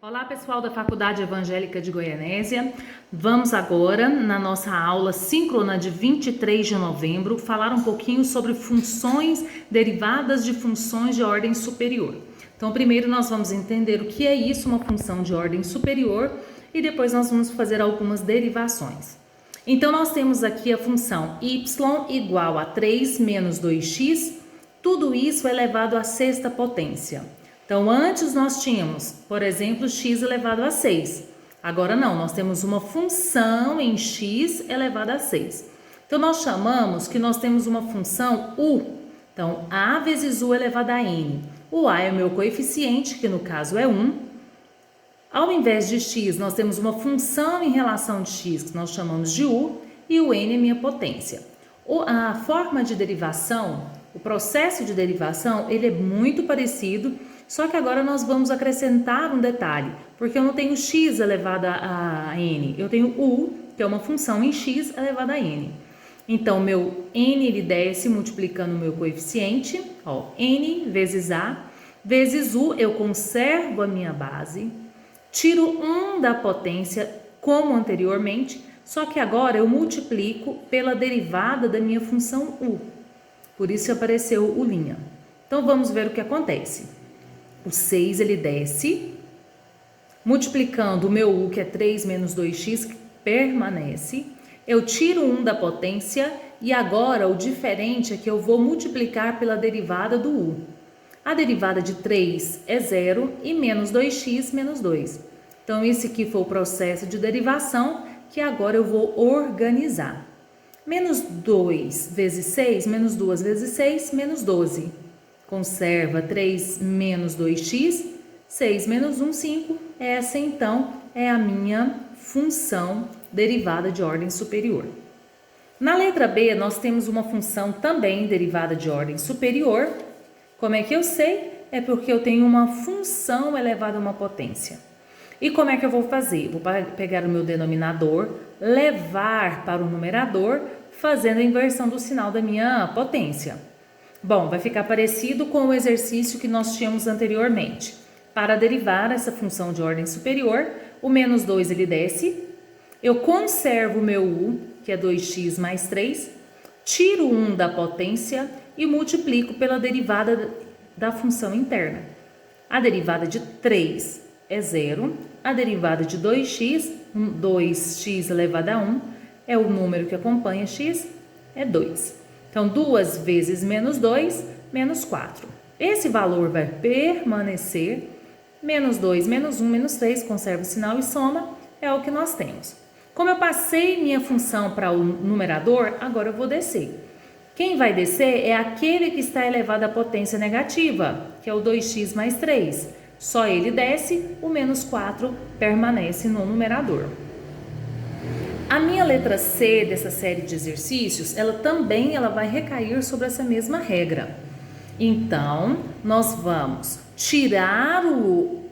Olá, pessoal da Faculdade Evangélica de Goianésia. Vamos agora, na nossa aula síncrona de 23 de novembro, falar um pouquinho sobre funções derivadas de funções de ordem superior. Então, primeiro nós vamos entender o que é isso, uma função de ordem superior, e depois nós vamos fazer algumas derivações. Então, nós temos aqui a função y igual a 3 menos 2x, tudo isso elevado à sexta potência. Então, antes nós tínhamos, por exemplo, x elevado a 6. Agora não, nós temos uma função em x elevado a 6. Então, nós chamamos que nós temos uma função u. Então, a vezes u elevado a n. O a é o meu coeficiente, que no caso é 1. Ao invés de x, nós temos uma função em relação de x, que nós chamamos de u, e o n é minha potência. A forma de derivação, o processo de derivação, ele é muito parecido, só que agora nós vamos acrescentar um detalhe, porque eu não tenho x elevado a n, eu tenho u, que é uma função em x elevado a n. Então, meu n ele desce multiplicando o meu coeficiente, ó, n vezes a, vezes u, eu conservo a minha base, tiro 1 da potência, como anteriormente, só que agora eu multiplico pela derivada da minha função u. Por isso apareceu o linha. Então, vamos ver o que acontece. O 6 ele desce, multiplicando o meu u, que é 3 menos 2x, que permanece. Eu tiro 1 da potência e agora o diferente é que eu vou multiplicar pela derivada do u. A derivada de 3 é 0 e menos 2x menos 2. Então, esse aqui foi o processo de derivação que agora eu vou organizar. Menos 2 vezes 6, menos 2 vezes 6, menos 12. Conserva 3 menos 2x, 6 menos 1, 5. Essa, então, é a minha função derivada de ordem superior. Na letra B, nós temos uma função também derivada de ordem superior. Como é que eu sei? É porque eu tenho uma função elevada a uma potência. E como é que eu vou fazer? Vou pegar o meu denominador, levar para o numerador, fazendo a inversão do sinal da minha potência. Bom, vai ficar parecido com o exercício que nós tínhamos anteriormente. Para derivar essa função de ordem superior, o menos 2 ele desce, eu conservo o meu u, que é 2x mais 3, tiro 1 da potência e multiplico pela derivada da função interna. A derivada de 3 é 0, a derivada de 2x, 2x elevado a 1, é o número que acompanha x, é 2. Então, 2 vezes menos 2, menos 4. Esse valor vai permanecer. Menos 2, menos 1, menos 3, conserva o sinal e soma, é o que nós temos. Como eu passei minha função para o numerador, agora eu vou descer. Quem vai descer é aquele que está elevado à potência negativa, que é o 2x mais 3. Só ele desce, o menos 4 permanece no numerador. A minha letra C dessa série de exercícios, ela vai recair sobre essa mesma regra. Então, nós vamos tirar o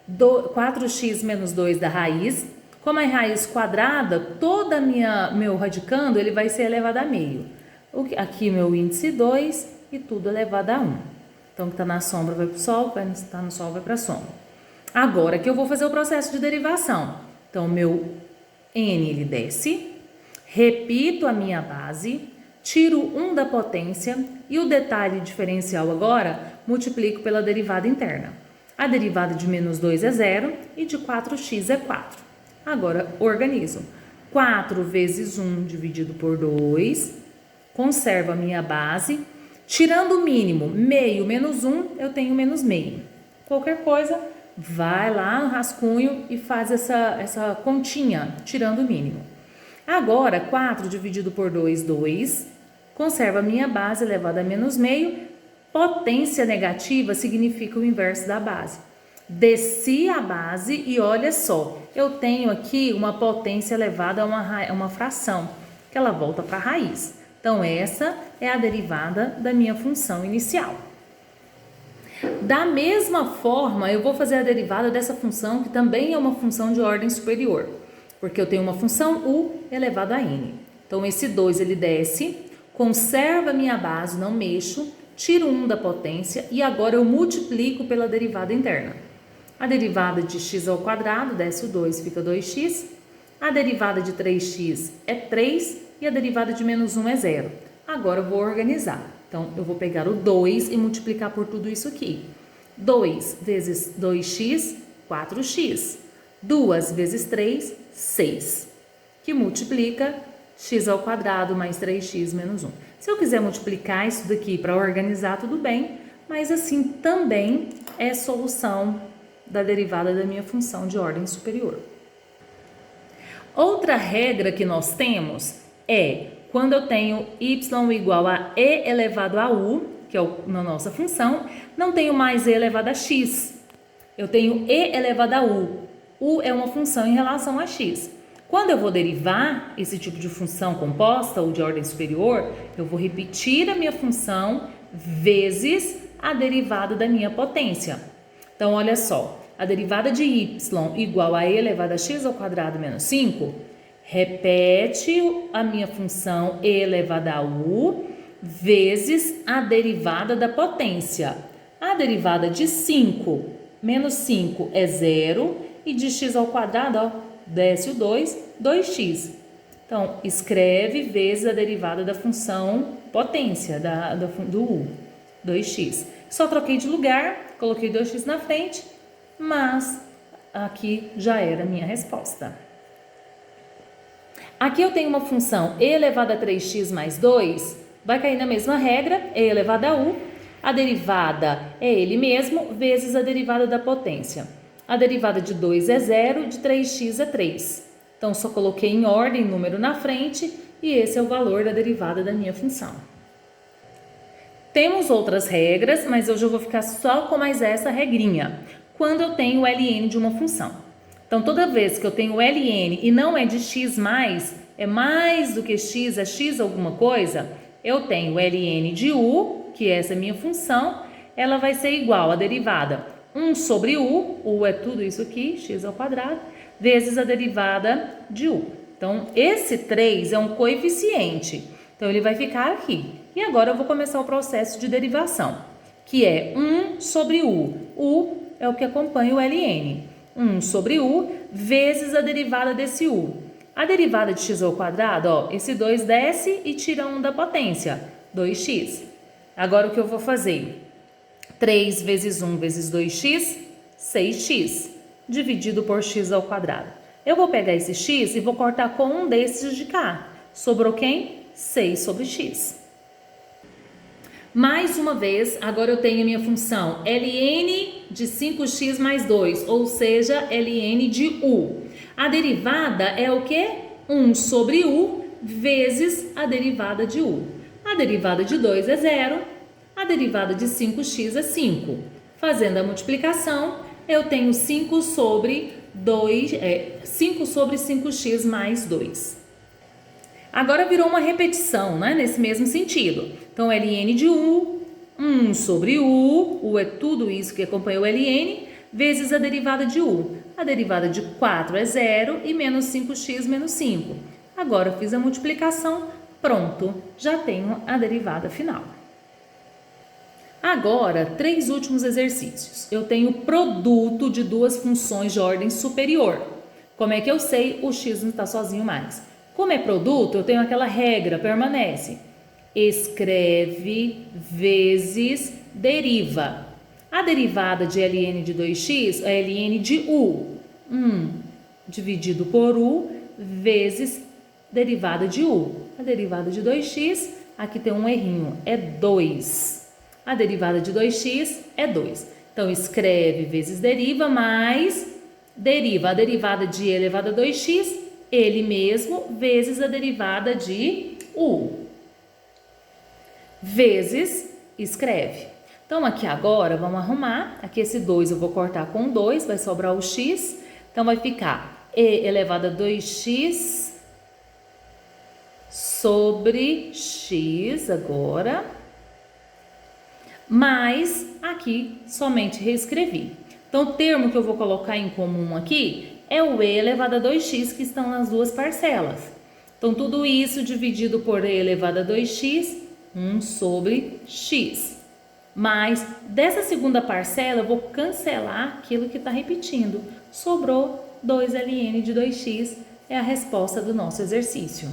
4x menos 2 da raiz. Como é raiz quadrada, toda meu radicando ele vai ser elevado a meio. Aqui meu índice 2 e tudo elevado a 1. Então, o que está na sombra vai para o sol, o que está no sol vai para a sombra. Agora que eu vou fazer o processo de derivação. Então, meu n ele desce, repito a minha base, tiro 1 da potência e o detalhe diferencial agora, multiplico pela derivada interna. A derivada de menos 2 é 0 e de 4x é 4. Agora, organizo. 4 vezes 1 dividido por 2, conservo a minha base. Tirando o mínimo, meio menos 1, eu tenho menos meio. Qualquer coisa, vai lá no rascunho e faz essa continha, tirando o mínimo. Agora, 4 dividido por 2, 2. Conserva a minha base elevada a menos meio. Potência negativa significa o inverso da base. Desci a base e olha só, eu tenho aqui uma potência elevada a uma fração, que ela volta para a raiz. Então, essa é a derivada da minha função inicial. Da mesma forma, eu vou fazer a derivada dessa função, que também é uma função de ordem superior, porque eu tenho uma função u elevado a n. Então, esse 2 ele desce, conserva a minha base, não mexo, tiro 1 da potência e agora eu multiplico pela derivada interna. A derivada de x ao quadrado, desce o 2, fica 2x. A derivada de 3x é 3 e a derivada de menos 1 é 0. Agora eu vou organizar. Então, eu vou pegar o 2 e multiplicar por tudo isso aqui. 2 vezes 2x, 4x. 2 vezes 3, 6. Que multiplica x ao quadrado mais 3x menos 1. Se eu quiser multiplicar isso daqui para organizar, tudo bem, mas assim também é solução da derivada da minha função de ordem superior. Outra regra que nós temos é quando eu tenho y igual a e elevado a u, que é na nossa função, não tenho mais e elevado a x. Eu tenho e elevado a u. U é uma função em relação a x. Quando eu vou derivar esse tipo de função composta ou de ordem superior, eu vou repetir a minha função vezes a derivada da minha potência. Então, olha só, a derivada de y igual a e elevado a x ao quadrado menos 5, repete a minha função e elevado a u vezes a derivada da potência. A derivada de 5 menos 5 é 0 e de x ao quadrado, ó, desce o 2, 2x. Então, escreve vezes a derivada da função potência do u, 2x. Só troquei de lugar, coloquei 2x na frente, mas aqui já era a minha resposta. Aqui eu tenho uma função e elevado a 3x mais 2, vai cair na mesma regra, e elevado a u. A derivada é ele mesmo, vezes a derivada da potência. A derivada de 2 é 0, de 3x é 3. Então, só coloquei em ordem número na frente e esse é o valor da derivada da minha função. Temos outras regras, mas hoje eu vou ficar só com mais essa regrinha. Quando eu tenho o ln de uma função. Então, toda vez que eu tenho ln e não é de x+, é mais do que x, é x alguma coisa, eu tenho ln de u, que é essa minha função, ela vai ser igual à derivada 1 sobre u é tudo isso aqui, x ao quadrado, vezes a derivada de u. Então, esse 3 é um coeficiente, então ele vai ficar aqui. E agora eu vou começar o processo de derivação, que é 1 sobre u. U é o que acompanha o ln. 1 sobre u vezes a derivada desse u. A derivada de x ao quadrado, ó, esse 2 desce e tira 1 da potência, 2x. Agora o que eu vou fazer? 3 vezes 1 vezes 2x, 6x, dividido por x ao quadrado. Eu vou pegar esse x e vou cortar com um desses de cá. Sobrou quem? 6 sobre x. Mais uma vez, agora eu tenho a minha função ln de 5x mais 2, ou seja, ln de u. A derivada é o quê? 1 sobre u vezes a derivada de u. A derivada de 2 é 0, a derivada de 5x é 5. Fazendo a multiplicação, eu tenho 5 sobre 5x mais 2. Agora virou uma repetição, né? Nesse mesmo sentido. Então, ln de u, 1 sobre u é tudo isso que acompanha o ln, vezes a derivada de u. A derivada de 4 é 0 e menos 5x menos 5. Agora, eu fiz a multiplicação, pronto, já tenho a derivada final. Agora, 3 últimos exercícios. Eu tenho produto de duas funções de ordem superior. Como é que eu sei? O x não está sozinho mais. Como é produto, eu tenho aquela regra, permanece. Escreve vezes deriva. A derivada de ln de 2x é ln de u. 1 dividido por u vezes derivada de u. A derivada de 2x, aqui tem um errinho, é 2. A derivada de 2x é 2. Então, escreve vezes deriva, mais deriva. A derivada de e elevado a 2x, ele mesmo, vezes a derivada de u. Vezes, escreve. Então, aqui agora, vamos arrumar. Aqui esse 2 eu vou cortar com 2, vai sobrar o x. Então, vai ficar e elevado a 2x sobre x agora. Mas aqui somente reescrevi. Então, o termo que eu vou colocar em comum aqui é o e elevado a 2x que estão nas duas parcelas. Então, tudo isso dividido por e elevado a 2x, 1 sobre x. Mas dessa segunda parcela eu vou cancelar aquilo que está repetindo. Sobrou 2ln de 2x, é a resposta do nosso exercício.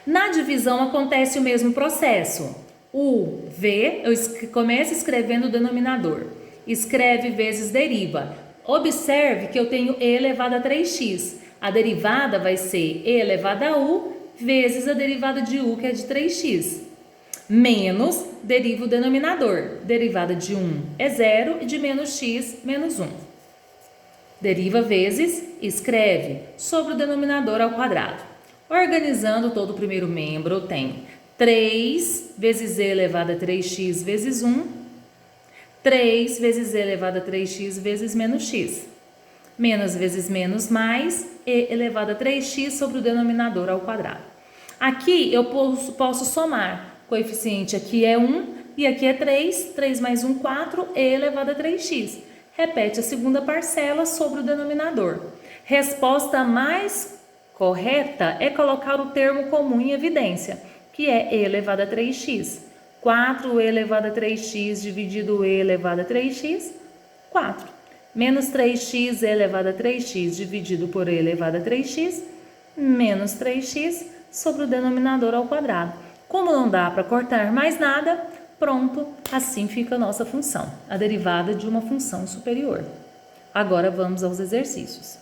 Na divisão acontece o mesmo processo. O V, eu começo escrevendo o denominador. Escreve vezes deriva. Observe que eu tenho e elevado a 3x. A derivada vai ser e elevado a u vezes a derivada de u, que é de 3x. Menos, deriva o denominador. Derivada de 1 é 0 e de menos x, menos 1. Deriva vezes, escreve sobre o denominador ao quadrado. Organizando todo o primeiro membro, eu tenho 3 vezes e elevado a 3x vezes 1, 3 vezes e elevado a 3x vezes menos x. Menos vezes menos mais e elevado a 3x sobre o denominador ao quadrado. Aqui eu posso somar. O coeficiente aqui é 1 e aqui é 3. 3 mais 1, 4, e elevado a 3x. Repete a segunda parcela sobre o denominador. Resposta mais correta é colocar o termo comum em evidência, que é e elevado a 3x. 4e elevado a 3x dividido e elevado a 3x, 4. Menos 3x e elevado a 3x dividido por e elevado a 3x, menos 3x sobre o denominador ao quadrado. Como não dá para cortar mais nada, pronto, assim fica a nossa função, a derivada de uma função superior. Agora vamos aos exercícios.